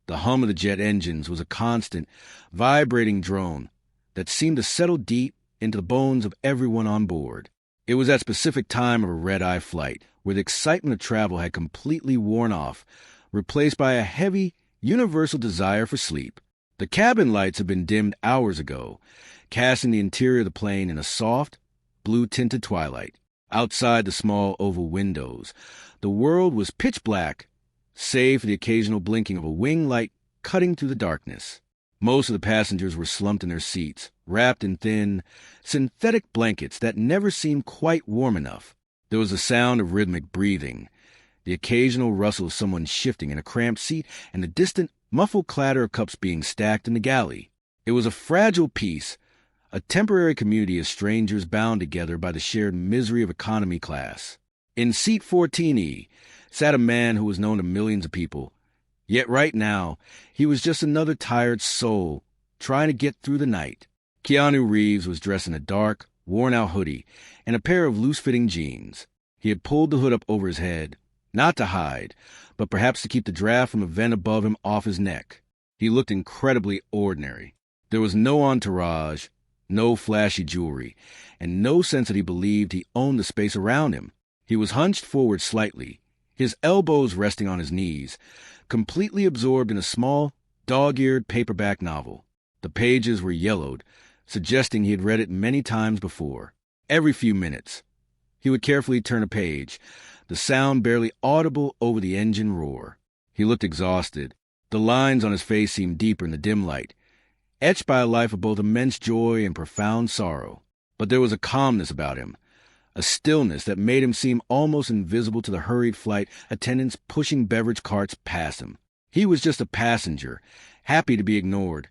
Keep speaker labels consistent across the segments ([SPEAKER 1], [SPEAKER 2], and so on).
[SPEAKER 1] The hum of the jet engines was a constant, vibrating drone that seemed to settle deep into the bones of everyone on board. It was that specific time of a red-eye flight where the excitement of travel had completely worn off, replaced by a heavy, universal desire for sleep. The cabin lights had been dimmed hours ago, casting the interior of the plane in a soft, blue-tinted twilight. Outside the small oval windows, the world was pitch black, save for the occasional blinking of a wing light cutting through the darkness. Most of the passengers were slumped in their seats, wrapped in thin, synthetic blankets that never seemed quite warm enough. There was the sound of rhythmic breathing, the occasional rustle of someone shifting in a cramped seat, and the distant, muffled clatter of cups being stacked in the galley. It was a fragile peace, a temporary community of strangers bound together by the shared misery of economy class. In seat 14E sat a man who was known to millions of people. Yet right now, he was just another tired soul trying to get through the night. Keanu Reeves was dressed in a dark, worn-out hoodie and a pair of loose-fitting jeans. He had pulled the hood up over his head, not to hide, but perhaps to keep the draft from the vent above him off his neck. He looked incredibly ordinary. There was no entourage, no flashy jewelry, and no sense that he believed he owned the space around him. He was hunched forward slightly, his elbows resting on his knees, completely absorbed in a small, dog-eared paperback novel. The pages were yellowed, suggesting he had read it many times before. Every few minutes, he would carefully turn a page, the sound barely audible over the engine roar. He looked exhausted. The lines on his face seemed deeper in the dim light, etched by a life of both immense joy and profound sorrow. But there was a calmness about him, a stillness that made him seem almost invisible to the hurried flight attendants pushing beverage carts past him. He was just a passenger, happy to be ignored,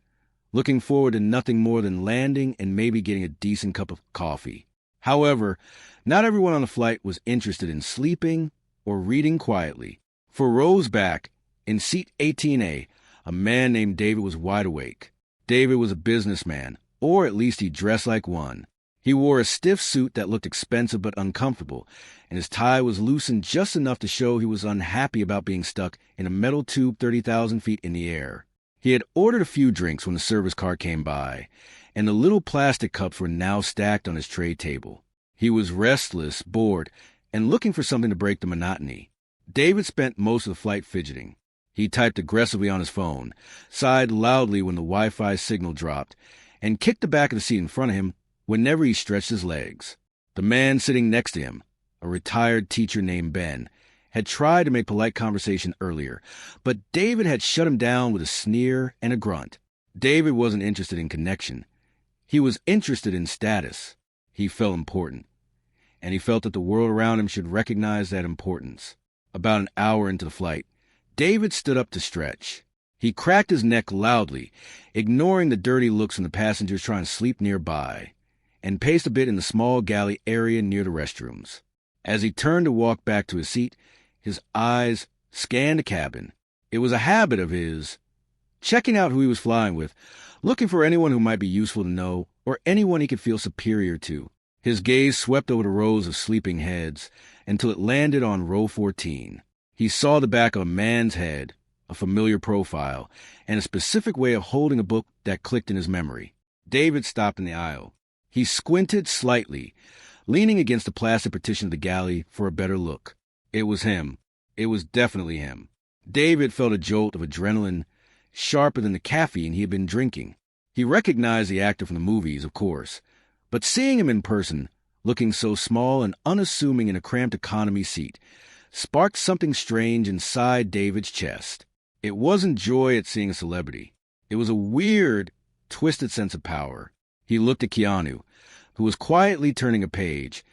[SPEAKER 1] looking forward to nothing more than landing and maybe getting a decent cup of coffee. However, not everyone on the flight was interested in sleeping or reading quietly. For rows back, in seat 18A, a man named David was wide awake. David was a businessman, or at least he dressed like one. He wore a stiff suit that looked expensive but uncomfortable, and his tie was loosened just enough to show he was unhappy about being stuck in a metal tube 30,000 feet in the air. He had ordered a few drinks when the service car came by, and the little plastic cups were now stacked on his tray table. He was restless, bored, and looking for something to break the monotony. David spent most of the flight fidgeting. He typed aggressively on his phone, sighed loudly when the Wi-Fi signal dropped, and kicked the back of the seat in front of him whenever he stretched his legs. The man sitting next to him, a retired teacher named Ben, had tried to make polite conversation earlier, but David had shut him down with a sneer and a grunt. David wasn't interested in connection. He was interested in status. He felt important, and he felt that the world around him should recognize that importance. About an hour into the flight, David stood up to stretch. He cracked his neck loudly, ignoring the dirty looks from the passengers trying to sleep nearby, and paced a bit in the small galley area near the restrooms. As he turned to walk back to his seat, his eyes scanned the cabin. It was a habit of his, checking out who he was flying with, looking for anyone who might be useful to know or anyone he could feel superior to. His gaze swept over the rows of sleeping heads until it landed on row 14. He saw the back of a man's head, a familiar profile, and a specific way of holding a book that clicked in his memory. David stopped in the aisle. He squinted slightly, leaning against the plastic partition of the galley for a better look. It was him. It was definitely him. David felt a jolt of adrenaline, sharper than the caffeine he had been drinking. He recognized the actor from the movies, of course, but seeing him in person, looking so small and unassuming in a cramped economy seat, sparked something strange inside David's chest. It wasn't joy at seeing a celebrity. It was a weird, twisted sense of power. He looked at Keanu, who was quietly turning a page,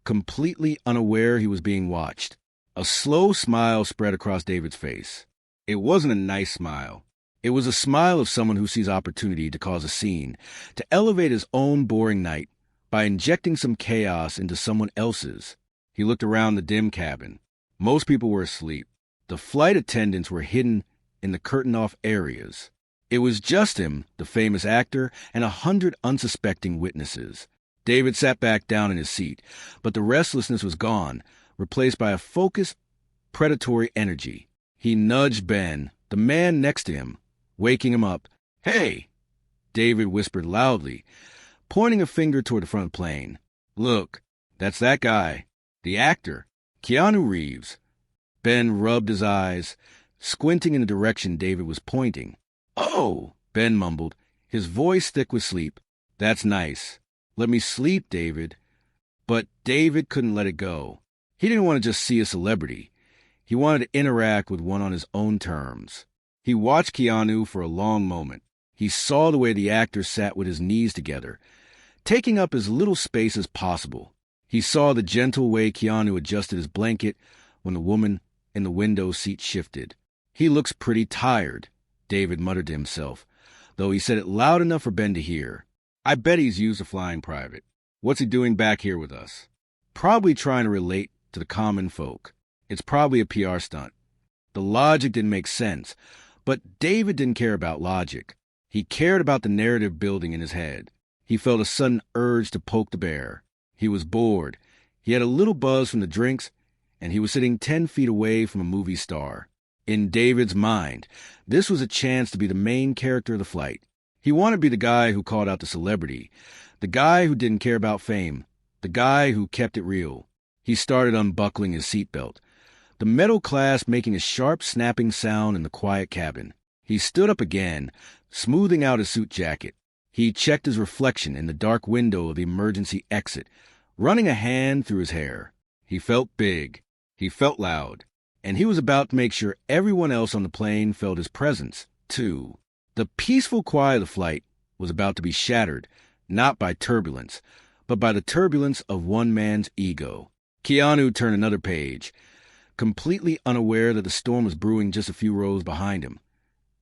[SPEAKER 1] completely unaware he was being watched. A slow smile spread across David's face. It wasn't a nice smile. It was a smile of someone who sees opportunity to cause a scene, to elevate his own boring night by injecting some chaos into someone else's. He looked around the dim cabin. Most people were asleep. The flight attendants were hidden in the curtained-off areas. It was just him, the famous actor, and 100 unsuspecting witnesses. David sat back down in his seat, but the restlessness was gone, replaced by a focused, predatory energy. He nudged Ben, the man next to him, waking him up. "Hey!" David whispered loudly, pointing a finger toward the front of the plane. "Look, that's that guy. The actor. Keanu Reeves." Ben rubbed his eyes, squinting in the direction David was pointing. "Oh," Ben mumbled, his voice thick with sleep. "That's nice. Let me sleep, David." But David couldn't let it go. He didn't want to just see a celebrity. He wanted to interact with one on his own terms. He watched Keanu for a long moment. He saw the way the actor sat with his knees together, taking up as little space as possible. He saw the gentle way Keanu adjusted his blanket when the woman in the window seat shifted. "He looks pretty tired," David muttered to himself, though he said it loud enough for Ben to hear. "I bet he's used to flying private. What's he doing back here with us? Probably trying to relate to the common folk. It's probably a PR stunt." The logic didn't make sense, but David didn't care about logic. He cared about the narrative building in his head. He felt a sudden urge to poke the bear. He was bored. He had a little buzz from the drinks, and he was sitting 10 feet away from a movie star. In David's mind, this was a chance to be the main character of the flight. He wanted to be the guy who called out the celebrity, the guy who didn't care about fame, the guy who kept it real. He started unbuckling his seatbelt, the metal clasp making a sharp snapping sound in the quiet cabin. He stood up again, smoothing out his suit jacket. He checked his reflection in the dark window of the emergency exit, running a hand through his hair. He felt big. He felt loud. And he was about to make sure everyone else on the plane felt his presence, too. The peaceful quiet of the flight was about to be shattered, not by turbulence, but by the turbulence of one man's ego. Keanu turned another page, completely unaware that the storm was brewing just a few rows behind him.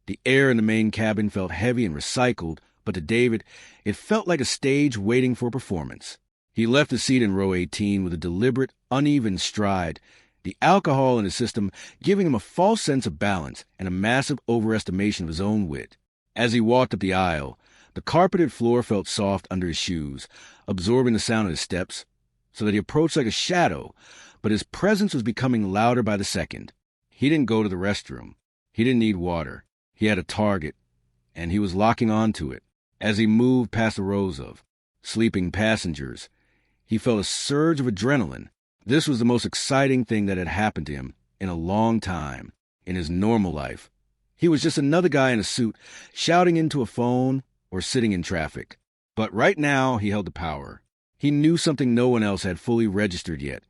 [SPEAKER 1] The air in the main cabin felt heavy and recycled, but to David, it felt like a stage waiting for a performance. He left his seat in row 18 with a deliberate, uneven stride, the alcohol in his system giving him a false sense of balance and a massive overestimation of his own wit. As he walked up the aisle, the carpeted floor felt soft under his shoes, absorbing the sound of his steps, so that he approached like a shadow, but his presence was becoming louder by the second. He didn't go to the restroom. He didn't need water. He had a target, and he was locking onto it. As he moved past the rows of sleeping passengers, he felt a surge of adrenaline. This was the most exciting thing that had happened to him in a long time, in his normal life. He was just another guy in a suit, shouting into a phone or sitting in traffic. But right now, he held the power. He knew something no one else had fully registered yet,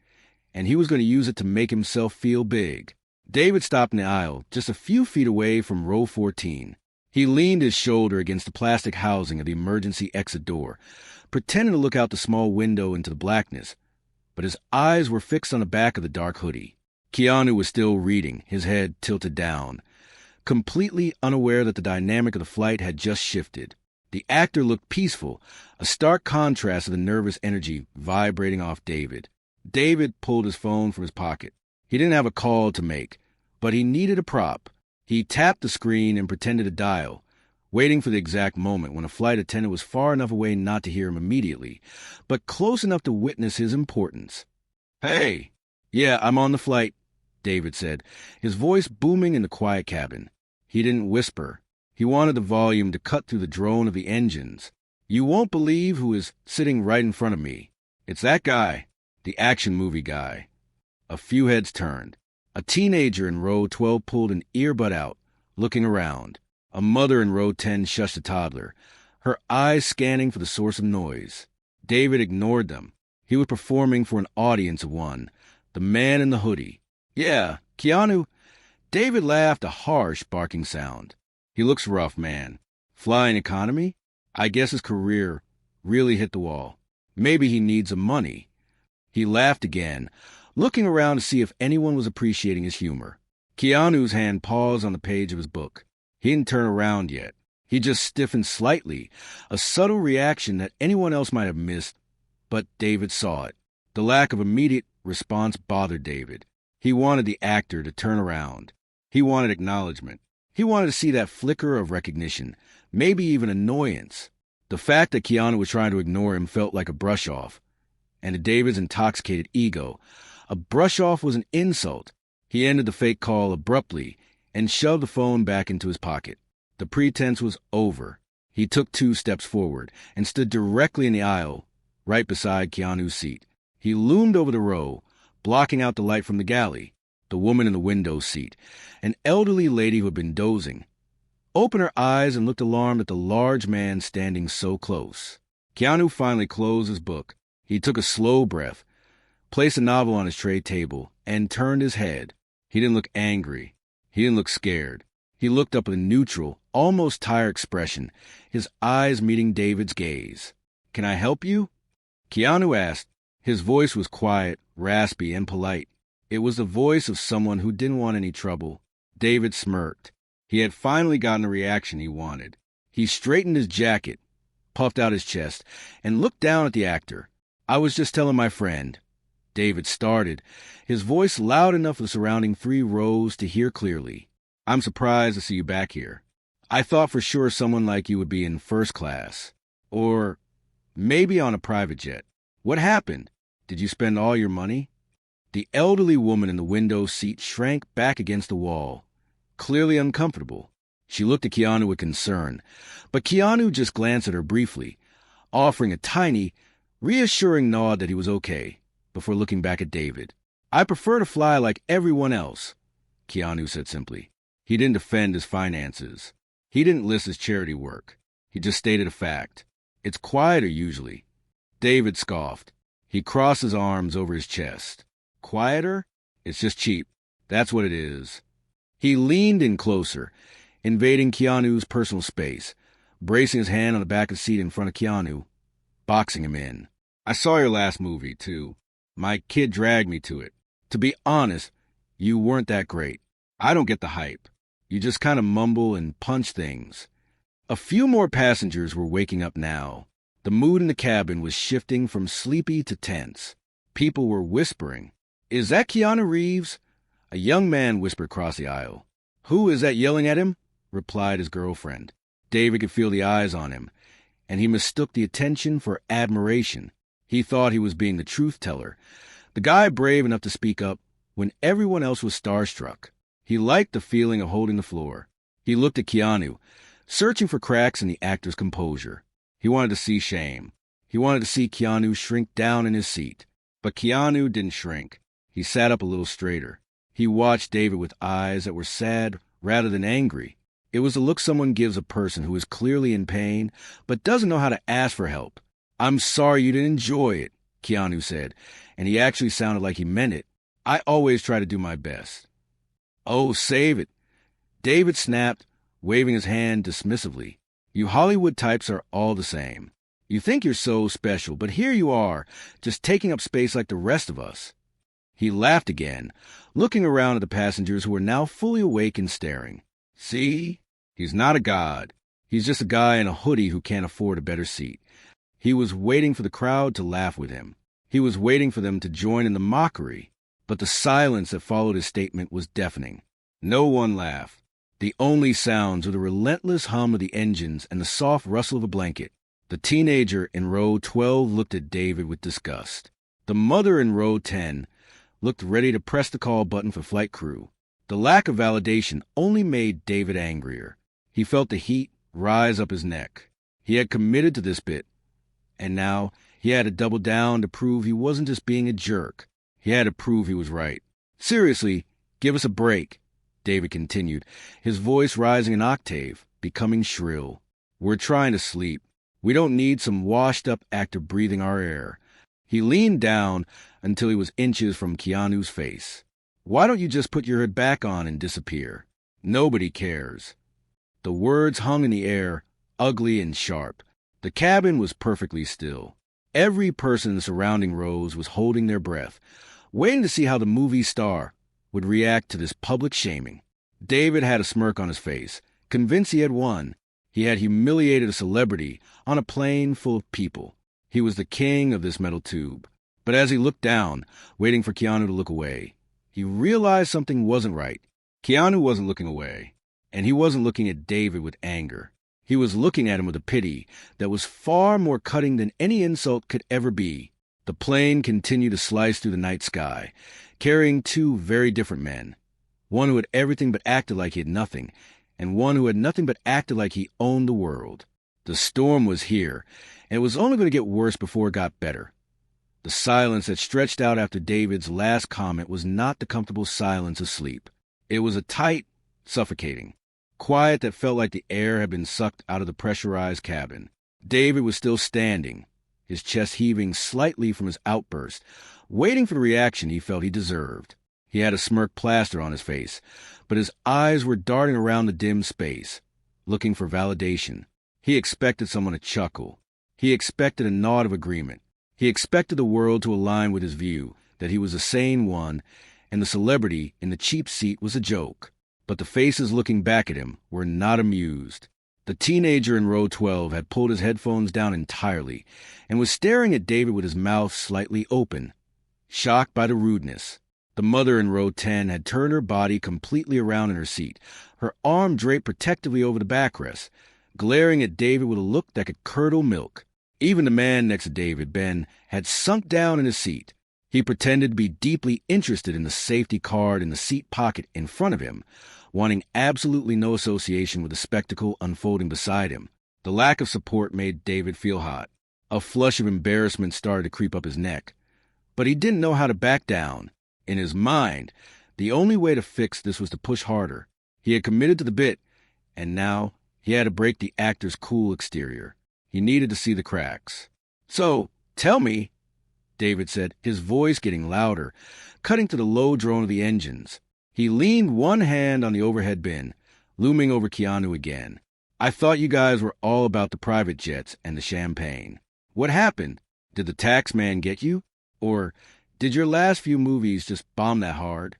[SPEAKER 1] and he was going to use it to make himself feel big. David stopped in the aisle, just a few feet away from row 14. He leaned his shoulder against the plastic housing of the emergency exit door, pretending to look out the small window into the blackness, but his eyes were fixed on the back of the dark hoodie. Keanu was still reading, his head tilted down, completely unaware that the dynamic of the flight had just shifted. The actor looked peaceful, a stark contrast to the nervous energy vibrating off David. David pulled his phone from his pocket. He didn't have a call to make, but he needed a prop. He tapped the screen and pretended to dial, waiting for the exact moment when a flight attendant was far enough away not to hear him immediately, but close enough to witness his importance. "Hey!" "Yeah, I'm on the flight," David said, his voice booming in the quiet cabin. He didn't whisper. He wanted the volume to cut through the drone of the engines. "You won't believe who is sitting right in front of me. It's that guy, the action movie guy." A few heads turned. A teenager in row 12 pulled an earbud out, looking around. A mother in row 10 shushed a toddler, her eyes scanning for the source of noise. David ignored them. He was performing for an audience of one, the man in the hoodie. "Yeah, Keanu." David laughed, a harsh, barking sound. "He looks rough, man. Flying economy? I guess his career really hit the wall. Maybe he needs some money." He laughed again, looking around to see if anyone was appreciating his humor. Keanu's hand paused on the page of his book. He didn't turn around yet. He just stiffened slightly, a subtle reaction that anyone else might have missed, but David saw it. The lack of immediate response bothered David. He wanted the actor to turn around. He wanted acknowledgement. He wanted to see that flicker of recognition, maybe even annoyance. The fact that Keanu was trying to ignore him felt like a brush-off. And to David's intoxicated ego, a brush-off was an insult. He ended the fake call abruptly and shoved the phone back into his pocket. The pretense was over. He took 2 steps forward and stood directly in the aisle, right beside Keanu's seat. He loomed over the row, blocking out the light from the galley. The woman in the window seat, an elderly lady who had been dozing, opened her eyes and looked alarmed at the large man standing so close. Keanu finally closed his book. He took a slow breath, placed a novel on his tray table, and turned his head. He didn't look angry. He didn't look scared. He looked up with a neutral, almost tired expression, his eyes meeting David's gaze. "Can I help you?" Keanu asked. His voice was quiet, raspy, and polite. It was the voice of someone who didn't want any trouble. David smirked. He had finally gotten the reaction he wanted. He straightened his jacket, puffed out his chest, and looked down at the actor. "I was just telling my friend." David started, his voice loud enough for the surrounding 3 rows to hear clearly. "I'm surprised to see you back here. I thought for sure someone like you would be in first class. Or maybe on a private jet. What happened? Did you spend all your money?" The elderly woman in the window seat shrank back against the wall, clearly uncomfortable. She looked at Keanu with concern, but Keanu just glanced at her briefly, offering a tiny, reassuring nod that he was okay, before looking back at David. "I prefer to fly like everyone else," Keanu said simply. He didn't defend his finances. He didn't list his charity work. He just stated a fact. "It's quieter usually." David scoffed. He crossed his arms over his chest. "Quieter? It's just cheap. That's what it is." He leaned in closer, invading Keanu's personal space, bracing his hand on the back of the seat in front of Keanu, boxing him in. "I saw your last movie, too. My kid dragged me to it. To be honest, you weren't that great. I don't get the hype. You just kind of mumble and punch things." A few more passengers were waking up now. The mood in the cabin was shifting from sleepy to tense. People were whispering. "Is that Keanu Reeves?" A young man whispered across the aisle. "Who is that yelling at him?" replied his girlfriend. David could feel the eyes on him, and he mistook the attention for admiration. He thought he was being the truth-teller, the guy brave enough to speak up when everyone else was starstruck. He liked the feeling of holding the floor. He looked at Keanu, searching for cracks in the actor's composure. He wanted to see shame. He wanted to see Keanu shrink down in his seat. But Keanu didn't shrink. He sat up a little straighter. He watched David with eyes that were sad rather than angry. It was the look someone gives a person who is clearly in pain but doesn't know how to ask for help. "I'm sorry you didn't enjoy it," Keanu said, and he actually sounded like he meant it. "I always try to do my best." "Oh, save it," David snapped, waving his hand dismissively. "You Hollywood types are all the same. You think you're so special, but here you are, just taking up space like the rest of us." He laughed again, looking around at the passengers who were now fully awake and staring. "See? He's not a god. He's just a guy in a hoodie who can't afford a better seat." He was waiting for the crowd to laugh with him. He was waiting for them to join in the mockery. But the silence that followed his statement was deafening. No one laughed. The only sounds were the relentless hum of the engines and the soft rustle of a blanket. The teenager in row 12 looked at David with disgust. The mother in row 10 looked ready to press the call button for flight crew. The lack of validation only made David angrier. He felt the heat rise up his neck. He had committed to this bit, and now he had to double down to prove he wasn't just being a jerk. He had to prove he was right. "Seriously, give us a break," David continued, his voice rising an octave, becoming shrill. "We're trying to sleep. We don't need some washed-up actor breathing our air." He leaned down until he was inches from Keanu's face. "Why don't you just put your hood back on and disappear? Nobody cares." The words hung in the air, ugly and sharp. The cabin was perfectly still. Every person in the surrounding rows was holding their breath, waiting to see how the movie star would react to this public shaming. David had a smirk on his face, convinced he had won. He had humiliated a celebrity on a plane full of people. He was the king of this metal tube. But as he looked down, waiting for Keanu to look away, he realized something wasn't right. Keanu wasn't looking away, and he wasn't looking at David with anger. He was looking at him with a pity that was far more cutting than any insult could ever be. The plane continued to slice through the night sky, carrying 2 very different men. one who had everything but acted like he had nothing, and one who had nothing but acted like he owned the world. The storm was here, and it was only going to get worse before it got better. The silence that stretched out after David's last comment was not the comfortable silence of sleep. It was a tight, suffocating quiet that felt like the air had been sucked out of the pressurized cabin. David was still standing, his chest heaving slightly from his outburst, waiting for the reaction he felt he deserved. He had a smirk plastered on his face, but his eyes were darting around the dim space, looking for validation. He expected someone to chuckle. He expected a nod of agreement. He expected the world to align with his view, that he was a sane one, and the celebrity in the cheap seat was a joke. But the faces looking back at him were not amused. The teenager in row 12 had pulled his headphones down entirely and was staring at David with his mouth slightly open, shocked by the rudeness. The mother in row 10 had turned her body completely around in her seat, her arm draped protectively over the backrest, glaring at David with a look that could curdle milk. Even the man next to David, Ben, had sunk down in his seat. He pretended to be deeply interested in the safety card in the seat pocket in front of him, wanting absolutely no association with the spectacle unfolding beside him. The lack of support made David feel hot. A flush of embarrassment started to creep up his neck. But he didn't know how to back down. In his mind, the only way to fix this was to push harder. He had committed to the bit, and now he had to break the actor's cool exterior. He needed to see the cracks. "So, tell me," David said, his voice getting louder, cutting to the low drone of the engines. He leaned one hand on the overhead bin, looming over Keanu again. "I thought you guys were all about the private jets and the champagne. What happened? Did the tax man get you? Or did your last few movies just bomb that hard?"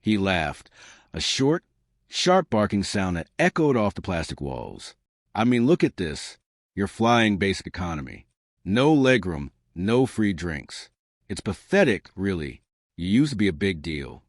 [SPEAKER 1] He laughed, a short, sharp barking sound that echoed off the plastic walls. "I mean, look at this. You're flying basic economy. No legroom, no free drinks. It's pathetic, really. You used to be a big deal."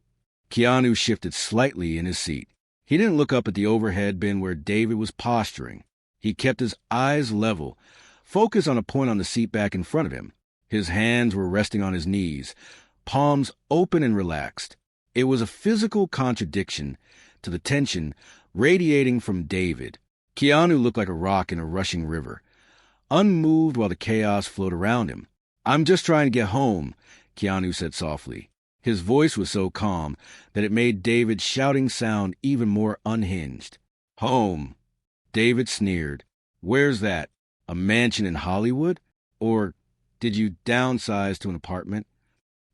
[SPEAKER 1] Keanu shifted slightly in his seat. He didn't look up at the overhead bin where David was posturing. He kept his eyes level, focused on a point on the seat back in front of him. His hands were resting on his knees, palms open and relaxed. It was a physical contradiction to the tension radiating from David. Keanu looked like a rock in a rushing river, unmoved while the chaos flowed around him. "I'm just trying to get home," Keanu said softly. His voice was so calm that it made David's shouting sound even more unhinged. "Home," David sneered. "Where's that? A mansion in Hollywood? Or did you downsize to an apartment?"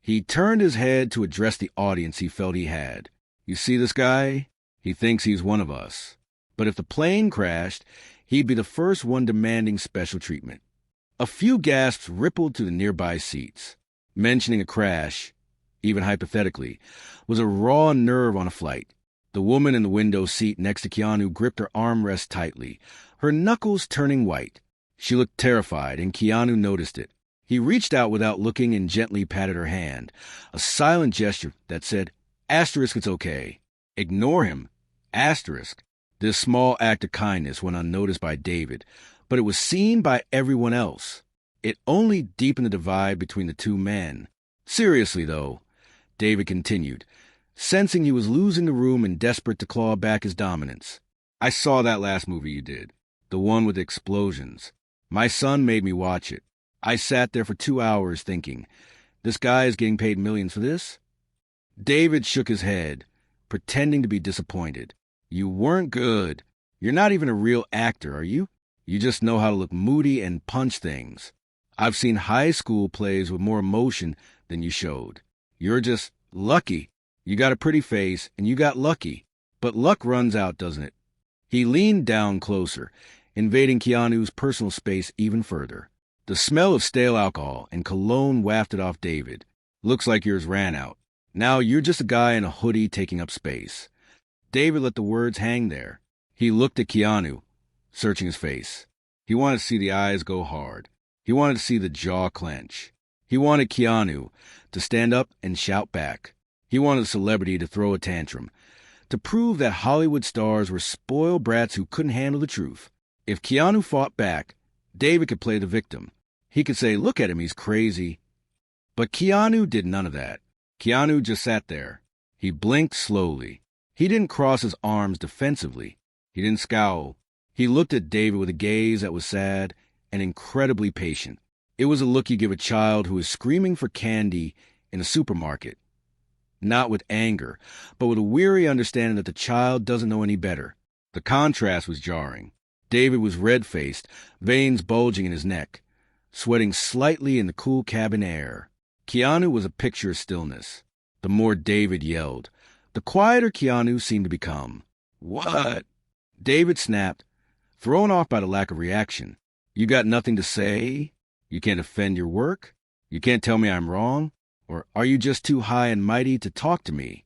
[SPEAKER 1] He turned his head to address the audience he felt he had. "You see this guy? He thinks he's one of us. But if the plane crashed, he'd be the first one demanding special treatment." A few gasps rippled to the nearby seats. Mentioning a crash, even hypothetically, was a raw nerve on a flight. The woman in the window seat next to Keanu gripped her armrest tightly, her knuckles turning white. She looked terrified, and Keanu noticed it. He reached out without looking and gently patted her hand, a silent gesture that said, "Asterisk, it's okay. Ignore him. Asterisk." This small act of kindness went unnoticed by David, but it was seen by everyone else. It only deepened the divide between the two men. "Seriously, though," David continued, sensing he was losing the room and desperate to claw back his dominance. "I saw that last movie you did, the one with the explosions. My son made me watch it. I sat there for 2 hours thinking, this guy is getting paid millions for this?" David shook his head, pretending to be disappointed. "You weren't good. You're not even a real actor, are you? You just know how to look moody and punch things. I've seen high school plays with more emotion than you showed. You're just lucky. You got a pretty face, and you got lucky. But luck runs out, doesn't it?" He leaned down closer, invading Keanu's personal space even further. The smell of stale alcohol and cologne wafted off David. "Looks like yours ran out. Now you're just a guy in a hoodie taking up space." David let the words hang there. He looked at Keanu, searching his face. He wanted to see the eyes go hard. He wanted to see the jaw clench. He wanted Keanu to stand up and shout back. He wanted a celebrity to throw a tantrum, to prove that Hollywood stars were spoiled brats who couldn't handle the truth. If Keanu fought back, David could play the victim. He could say, "Look at him, he's crazy." But Keanu did none of that. Keanu just sat there. He blinked slowly. He didn't cross his arms defensively. He didn't scowl. He looked at David with a gaze that was sad and incredibly patient. It was a look you give a child who is screaming for candy in a supermarket. Not with anger, but with a weary understanding that the child doesn't know any better. The contrast was jarring. David was red-faced, veins bulging in his neck, sweating slightly in the cool cabin air. Keanu was a picture of stillness. The more David yelled, the quieter Keanu seemed to become. "What?" David snapped, thrown off by the lack of reaction. "You got nothing to say? You can't defend your work? You can't tell me I'm wrong? Or are you just too high and mighty to talk to me?"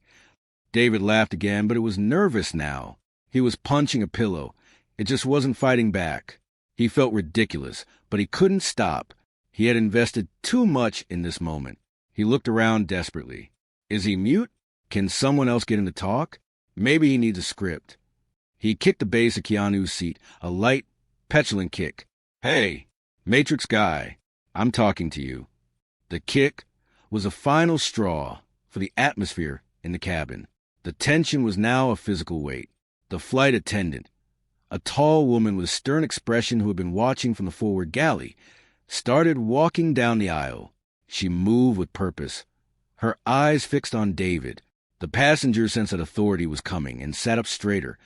[SPEAKER 1] David laughed again, but it was nervous now. He was punching a pillow. It just wasn't fighting back. He felt ridiculous, but he couldn't stop. He had invested too much in this moment. He looked around desperately. Is he mute? Can someone else get him to talk? Maybe he needs a script. He kicked the base of Keanu's seat, a light, petulant kick. "Hey, Matrix guy, I'm talking to you." The kick was a final straw for the atmosphere in the cabin. The tension was now a physical weight. The flight attendant, a tall woman with a stern expression who had been watching from the forward galley, started walking down the aisle. She moved with purpose, her eyes fixed on David. The passengers sensed that authority was coming and sat up straighter,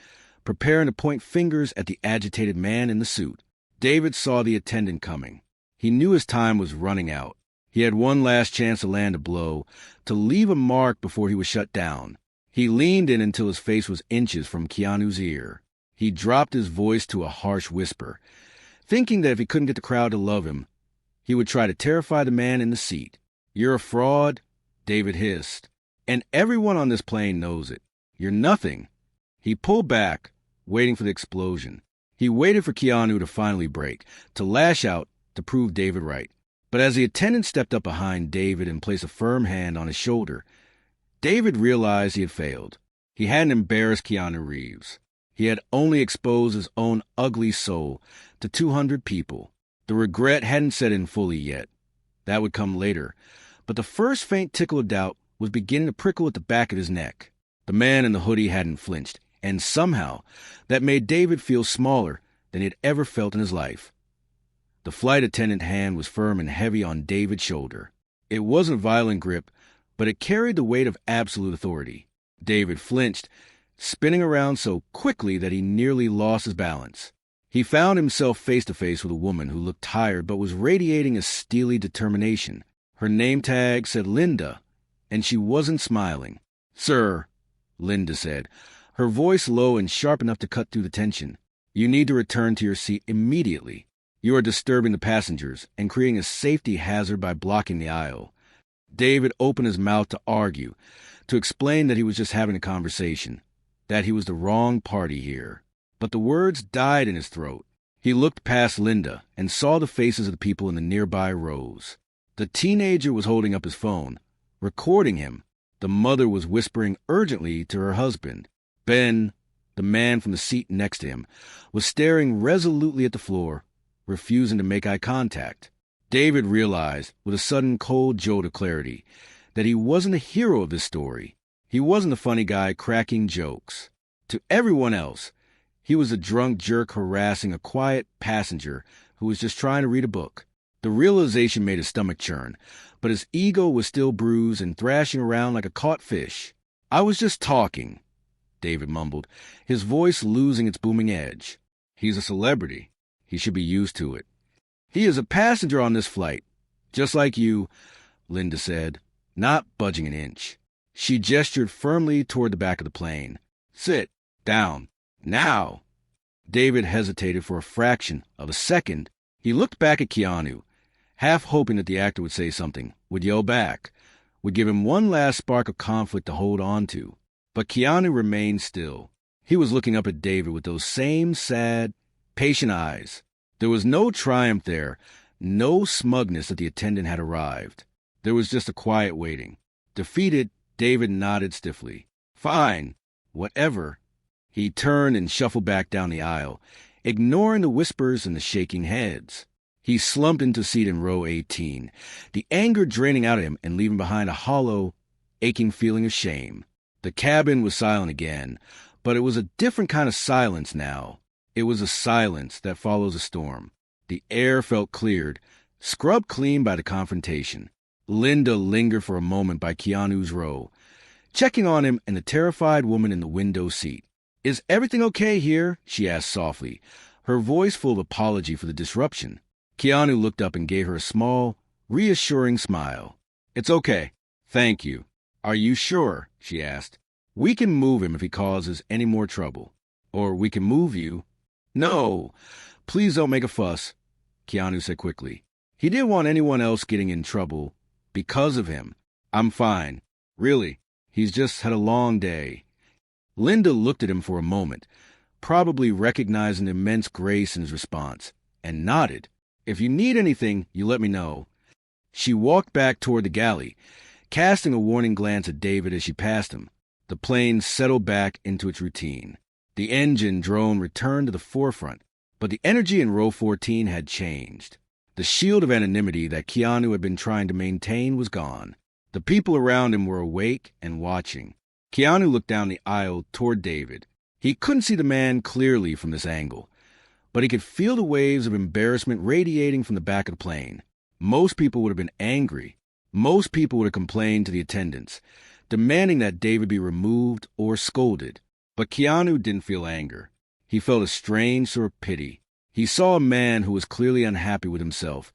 [SPEAKER 1] preparing to point fingers at the agitated man in the suit. David saw the attendant coming. He knew his time was running out. He had one last chance to land a blow, to leave a mark before he was shut down. He leaned in until his face was inches from Keanu's ear. He dropped his voice to a harsh whisper, thinking that if he couldn't get the crowd to love him, he would try to terrify the man in the seat. "You're a fraud," David hissed, "and everyone on this plane knows it. You're nothing." He pulled back, waiting for the explosion. He waited for Keanu to finally break, to lash out, to prove David right. But as the attendant stepped up behind David and placed a firm hand on his shoulder, David realized he had failed. He hadn't embarrassed Keanu Reeves. He had only exposed his own ugly soul to 200 people. The regret hadn't set in fully yet. That would come later. But the first faint tickle of doubt was beginning to prickle at the back of his neck. The man in the hoodie hadn't flinched, and somehow that made David feel smaller than he had ever felt in his life. The flight attendant's hand was firm and heavy on David's shoulder. It wasn't a violent grip, but it carried the weight of absolute authority. David flinched, spinning around so quickly that he nearly lost his balance. He found himself face to face with a woman who looked tired but was radiating a steely determination. Her name tag said Linda, and she wasn't smiling. "Sir," Linda said, her voice low and sharp enough to cut through the tension, "you need to return to your seat immediately. You are disturbing the passengers and creating a safety hazard by blocking the aisle." David opened his mouth to argue, to explain that he was just having a conversation, that he was the wrong party here. But the words died in his throat. He looked past Linda and saw the faces of the people in the nearby rows. The teenager was holding up his phone, recording him. The mother was whispering urgently to her husband. Ben, the man from the seat next to him, was staring resolutely at the floor, refusing to make eye contact. David realized, with a sudden cold jolt of clarity, that he wasn't a hero of this story. He wasn't the funny guy cracking jokes. To everyone else, he was a drunk jerk harassing a quiet passenger who was just trying to read a book. The realization made his stomach churn, but his ego was still bruised and thrashing around like a caught fish. "I was just talking," David mumbled, his voice losing its booming edge. "He's a celebrity. He should be used to it. He is a passenger on this flight, just like you," Linda said, not budging an inch. She gestured firmly toward the back of the plane. "Sit down. Now." David hesitated for a fraction of a second. He looked back at Keanu, half hoping that the actor would say something, would yell back, would give him one last spark of conflict to hold on to. But Keanu remained still. He was looking up at David with those same sad, patient eyes. There was no triumph there, no smugness that the attendant had arrived. There was just a quiet waiting. Defeated, David nodded stiffly. "Fine. Whatever." He turned and shuffled back down the aisle, ignoring the whispers and the shaking heads. He slumped into a seat in row 18, the anger draining out of him and leaving behind a hollow, aching feeling of shame. The cabin was silent again, but it was a different kind of silence now. It was a silence that follows a storm. The air felt cleared, scrubbed clean by the confrontation. Linda lingered for a moment by Keanu's row, checking on him and the terrified woman in the window seat. "Is everything okay here?" she asked softly, her voice full of apology for the disruption. Keanu looked up and gave her a small, reassuring smile. "It's okay. Thank you." "Are you sure?" she asked. "We can move him if he causes any more trouble. Or we can move you." "No, please don't make a fuss," Keanu said quickly. He didn't want anyone else getting in trouble because of him. "I'm fine. Really. He's just had a long day." Linda looked at him for a moment, probably recognizing the immense grace in his response, and nodded. "If you need anything, you let me know." She walked back toward the galley, casting a warning glance at David as she passed him. The plane settled back into its routine. The engine drone returned to the forefront, but the energy in row 14 had changed. The shield of anonymity that Keanu had been trying to maintain was gone. The people around him were awake and watching. Keanu looked down the aisle toward David. He couldn't see the man clearly from this angle, but he could feel the waves of embarrassment radiating from the back of the plane. Most people would have been angry. Most people would have complained to the attendants, demanding that David be removed or scolded. But Keanu didn't feel anger. He felt a strange sort of pity. He saw a man who was clearly unhappy with himself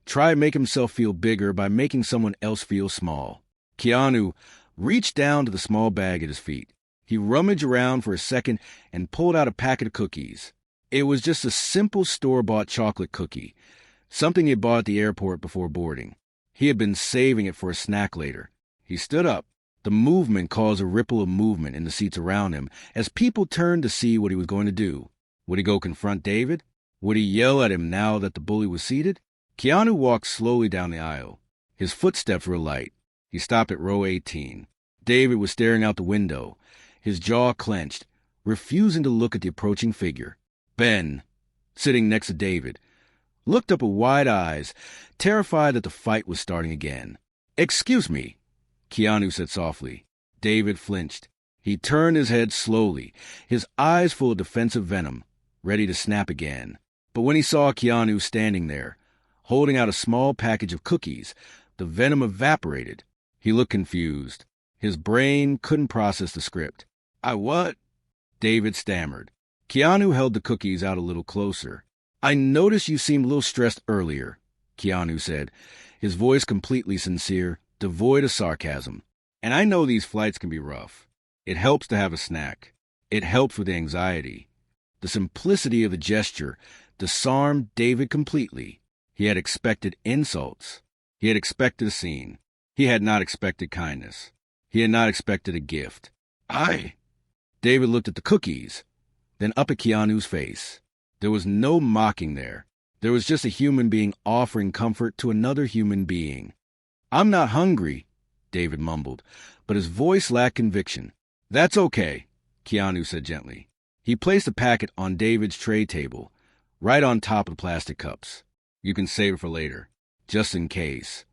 [SPEAKER 1] try to make himself feel bigger by making someone else feel small. Keanu reached down to the small bag at his feet. He rummaged around for a second and pulled out a packet of cookies. It was just a simple store-bought chocolate cookie, something he had bought at the airport before boarding. He had been saving it for a snack later. He stood up. The movement caused a ripple of movement in the seats around him as people turned to see what he was going to do. Would he go confront David? Would he yell at him now that the bully was seated? Keanu walked slowly down the aisle. His footsteps were light. He stopped at row 18. David was staring out the window, his jaw clenched, refusing to look at the approaching figure. Ben, sitting next to David, looked up with wide eyes, terrified that the fight was starting again. "Excuse me," Keanu said softly. David flinched. He turned his head slowly, his eyes full of defensive venom, ready to snap again. But when he saw Keanu standing there, holding out a small package of cookies, the venom evaporated. He looked confused. His brain couldn't process the script. "I what?" David stammered. Keanu held the cookies out a little closer. "I noticed you seemed a little stressed earlier," Keanu said, his voice completely sincere, devoid of sarcasm. "And I know these flights can be rough. It helps to have a snack. It helps with anxiety." The simplicity of the gesture disarmed David completely. He had expected insults. He had expected a scene. He had not expected kindness. He had not expected a gift. David looked at the cookies, then up at Keanu's face. There was no mocking there. There was just a human being offering comfort to another human being. "I'm not hungry," David mumbled, but his voice lacked conviction. "That's okay," Keanu said gently. He placed the packet on David's tray table, right on top of the plastic cups. "You can save it for later, just in case."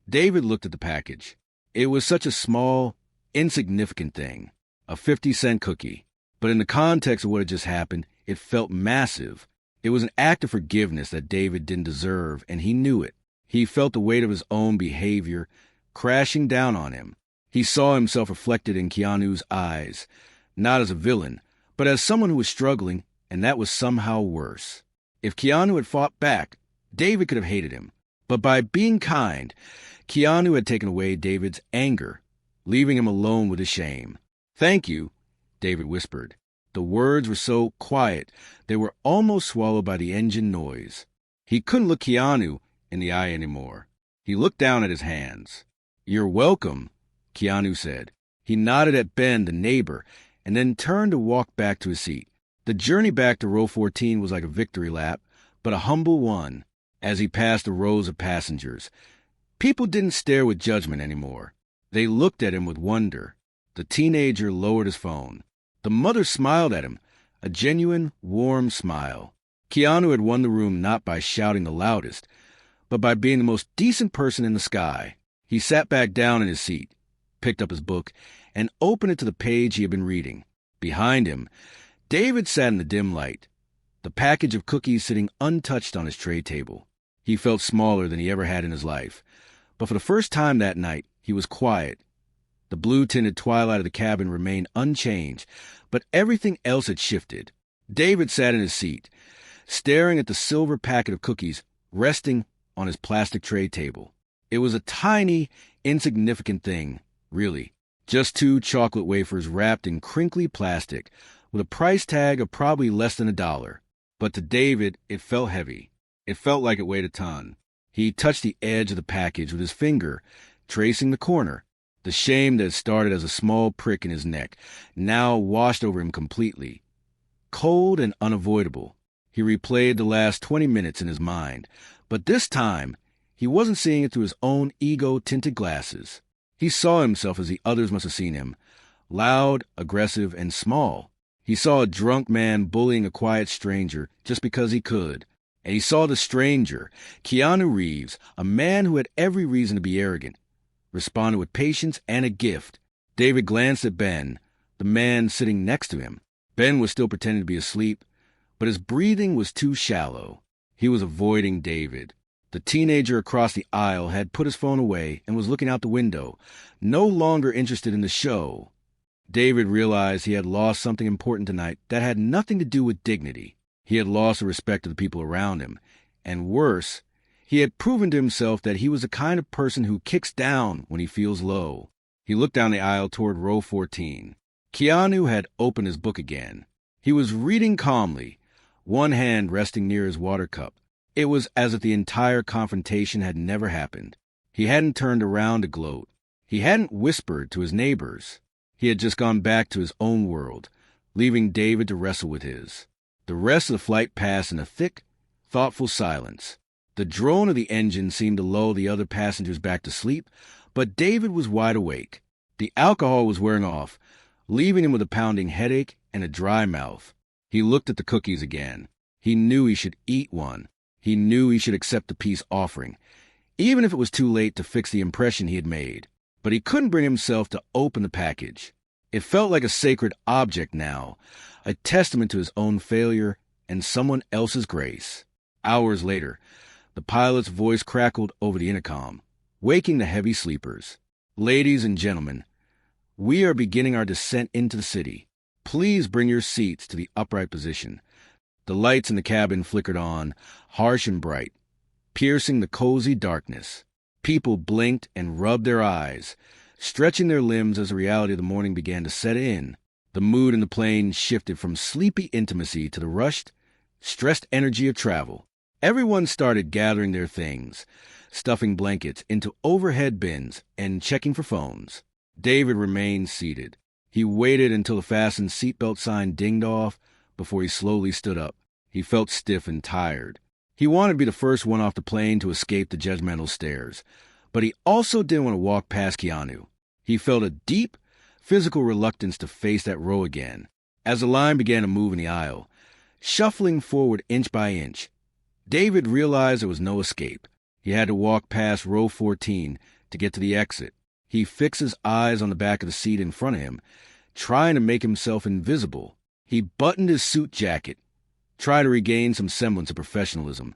[SPEAKER 1] David looked at the package. It was such a small, insignificant thing, a 50-cent cookie. But in the context of what had just happened, it felt massive. It was an act of forgiveness that David didn't deserve, and he knew it. He felt the weight of his own behavior crashing down on him. He saw himself reflected in Keanu's eyes, not as a villain, but as someone who was struggling, and that was somehow worse. If Keanu had fought back, David could have hated him. But by being kind, Keanu had taken away David's anger, leaving him alone with his shame. "Thank you," David whispered. The words were so quiet they were almost swallowed by the engine noise. He couldn't look Keanu in the eye anymore. He looked down at his hands. "You're welcome," Keanu said. He nodded at Ben, the neighbor, and then turned to walk back to his seat. The journey back to row 14 was like a victory lap, but a humble one. As he passed the rows of passengers, people didn't stare with judgment anymore. They looked at him with wonder. The teenager lowered his phone. The mother smiled at him, a genuine, warm smile. Keanu had won the room not by shouting the loudest, but by being the most decent person in the sky. He sat back down in his seat, picked up his book, and opened it to the page he had been reading. Behind him, David sat in the dim light, the package of cookies sitting untouched on his tray table. He felt smaller than he ever had in his life. But for the first time that night, he was quiet. The blue-tinted twilight of the cabin remained unchanged, but everything else had shifted. David sat in his seat, staring at the silver packet of cookies resting on his plastic tray table. It was a tiny, insignificant thing, really. Just 2 chocolate wafers wrapped in crinkly plastic, with a price tag of probably less than $1. But to David, it felt heavy. It felt like it weighed a ton. He touched the edge of the package with his finger, tracing the corner. The shame that had started as a small prick in his neck now washed over him completely. Cold and unavoidable. He replayed the last 20 minutes in his mind, but this time, he wasn't seeing it through his own ego-tinted glasses. He saw himself as the others must have seen him, loud, aggressive, and small. He saw a drunk man bullying a quiet stranger just because he could. And he saw the stranger, Keanu Reeves, a man who had every reason to be arrogant, responded with patience and a gift. David glanced at Ben, the man sitting next to him. Ben was still pretending to be asleep, but his breathing was too shallow. He was avoiding David. The teenager across the aisle had put his phone away and was looking out the window, no longer interested in the show. David realized he had lost something important tonight that had nothing to do with dignity. He had lost the respect of the people around him, and worse, he had proven to himself that he was the kind of person who kicks down when he feels low. He looked down the aisle toward row 14. Keanu had opened his book again. He was reading calmly, one hand resting near his water cup. It was as if the entire confrontation had never happened. He hadn't turned around to gloat. He hadn't whispered to his neighbors. He had just gone back to his own world, leaving David to wrestle with his. The rest of the flight passed in a thick, thoughtful silence. The drone of the engine seemed to lull the other passengers back to sleep, but David was wide awake. The alcohol was wearing off, leaving him with a pounding headache and a dry mouth. He looked at the cookies again. He knew he should eat one. He knew he should accept the peace offering, even if it was too late to fix the impression he had made. But he couldn't bring himself to open the package. It felt like a sacred object now, a testament to his own failure and someone else's grace. Hours later, the pilot's voice crackled over the intercom, waking the heavy sleepers. "Ladies and gentlemen, we are beginning our descent into the city. Please bring your seats to the upright position." The lights in the cabin flickered on, harsh and bright, piercing the cozy darkness. People blinked and rubbed their eyes, stretching their limbs as the reality of the morning began to set in. The mood in the plane shifted from sleepy intimacy to the rushed, stressed energy of travel. Everyone started gathering their things, stuffing blankets into overhead bins and checking for phones. David remained seated. He waited until the fastened seatbelt sign dinged off before he slowly stood up. He felt stiff and tired. He wanted to be the first one off the plane to escape the judgmental stares, but he also didn't want to walk past Keanu. He felt a deep, physical reluctance to face that row again. As the line began to move in the aisle, shuffling forward inch by inch, David realized there was no escape. He had to walk past row 14 to get to the exit. He fixed his eyes on the back of the seat in front of him, trying to make himself invisible. He buttoned his suit jacket, tried to regain some semblance of professionalism,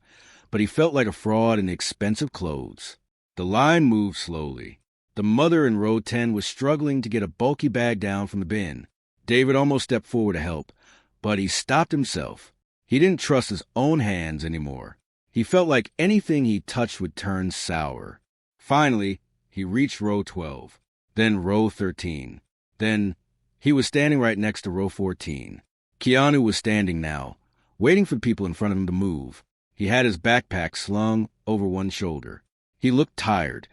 [SPEAKER 1] but he felt like a fraud in the expensive clothes. The line moved slowly. The mother in row 10 was struggling to get a bulky bag down from the bin. David almost stepped forward to help, but he stopped himself. He didn't trust his own hands anymore. He felt like anything he touched would turn sour. Finally, he reached row 12, then row 13. Then, he was standing right next to row 14. Keanu was standing now, waiting for the people in front of him to move. He had his backpack slung over one shoulder. He looked tired.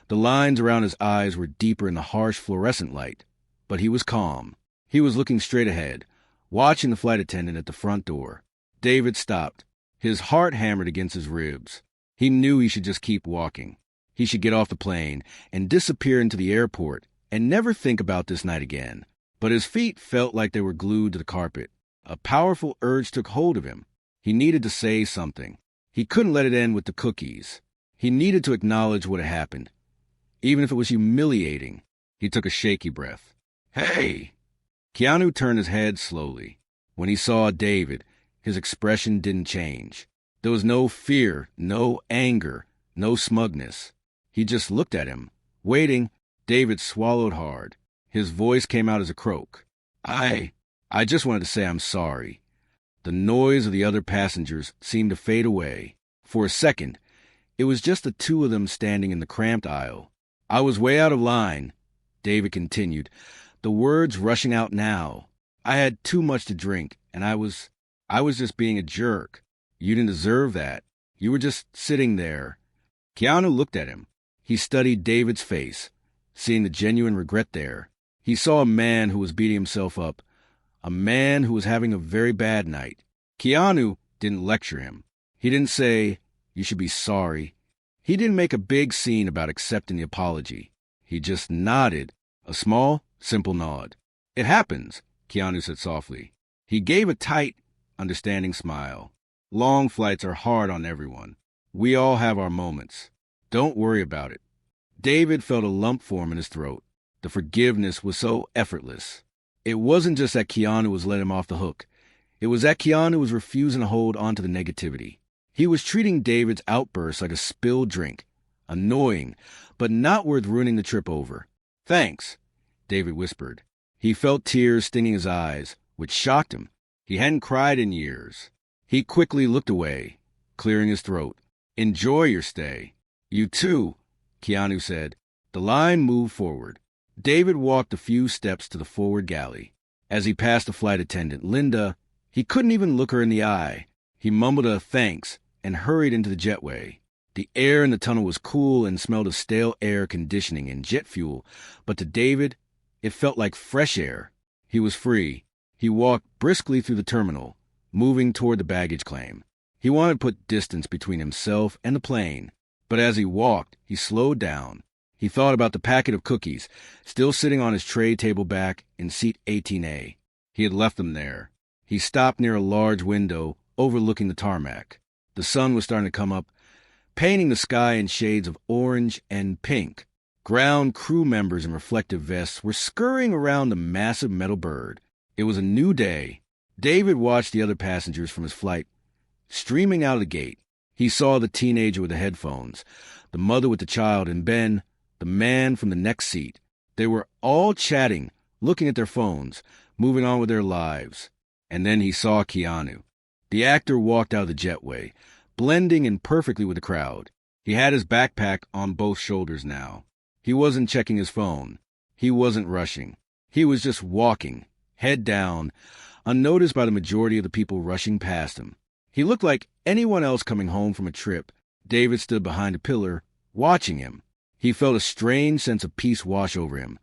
[SPEAKER 1] The lines around his eyes were deeper in the harsh fluorescent light, but he was calm. He was looking straight ahead, watching the flight attendant at the front door. David stopped. His heart hammered against his ribs. He knew he should just keep walking. He should get off the plane and disappear into the airport and never think about this night again. But his feet felt like they were glued to the carpet. A powerful urge took hold of him. He needed to say something. He couldn't let it end with the cookies. He needed to acknowledge what had happened, even if it was humiliating. He took a shaky breath. Hey! Keanu turned his head slowly. When he saw David, his expression didn't change. There was no fear, no anger, no smugness. He just looked at him. Waiting, David swallowed hard. His voice came out as a croak. I just wanted to say I'm sorry. The noise of the other passengers seemed to fade away. For a second, it was just the two of them standing in the cramped aisle. I was way out of line, David continued, the words rushing out now. I had too much to drink, and I was just being a jerk. You didn't deserve that. You were just sitting there. Keanu looked at him. He studied David's face, seeing the genuine regret there. He saw a man who was beating himself up, a man who was having a very bad night. Keanu didn't lecture him. He didn't say, "You should be sorry." He didn't make a big scene about accepting the apology. He just nodded, a small, simple nod. "It happens," Keanu said softly. He gave a tight, understanding smile. "Long flights are hard on everyone. We all have our moments. Don't worry about it." David felt a lump form in his throat. The forgiveness was so effortless. It wasn't just that Keanu was letting him off the hook. It was that Keanu was refusing to hold on to the negativity. He was treating David's outburst like a spilled drink. Annoying, but not worth ruining the trip over. "Thanks," David whispered. He felt tears stinging his eyes, which shocked him. He hadn't cried in years. He quickly looked away, clearing his throat. "Enjoy your stay." "You too," Keanu said. The line moved forward. David walked a few steps to the forward galley. As he passed the flight attendant, Linda, he couldn't even look her in the eye. He mumbled a thanks and hurried into the jetway. The air in the tunnel was cool and smelled of stale air conditioning and jet fuel, but to David, it felt like fresh air. He was free. He walked briskly through the terminal, moving toward the baggage claim. He wanted to put distance between himself and the plane, but as he walked, he slowed down. He thought about the packet of cookies, still sitting on his tray table back in seat 18A. He had left them there. He stopped near a large window overlooking the tarmac. The sun was starting to come up, painting the sky in shades of orange and pink. Ground crew members in reflective vests were scurrying around the massive metal bird. It was a new day. David watched the other passengers from his flight streaming out of the gate. He saw the teenager with the headphones, the mother with the child, and Ben, the man from the next seat. They were all chatting, looking at their phones, moving on with their lives. And then he saw Keanu. The actor walked out of the jetway, blending in perfectly with the crowd. He had his backpack on both shoulders now. He wasn't checking his phone. He wasn't rushing. He was just walking, head down, unnoticed by the majority of the people rushing past him. He looked like anyone else coming home from a trip. David stood behind a pillar, watching him. He felt a strange sense of peace wash over him,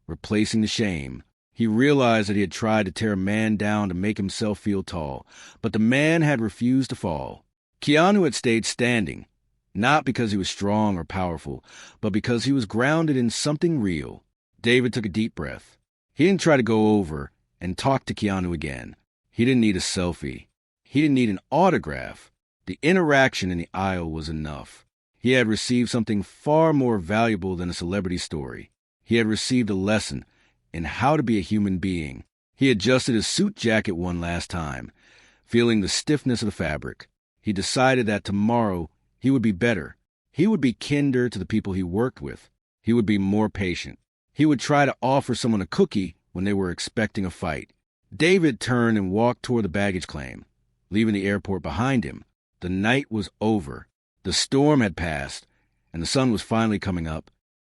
[SPEAKER 1] replacing the shame. He realized that he had tried to tear a man down to make himself feel tall, but the man had refused to fall. Keanu had stayed standing, not because he was strong or powerful, but because he was grounded in something real. David took a deep breath. He didn't try to go over and talk to Keanu again. He didn't need a selfie. He didn't need an autograph. The interaction in the aisle was enough. He had received something far more valuable than a celebrity story. He had received a lesson in how to be a human being. He adjusted his suit jacket one last time, feeling the stiffness of the fabric. He decided that tomorrow he would be better. He would be kinder to the people he worked with. He would be more patient. He would try to offer someone a cookie when they were expecting a fight. David turned and walked toward the baggage claim, leaving the airport behind him. The night was over. The storm had passed, and the sun was finally coming up.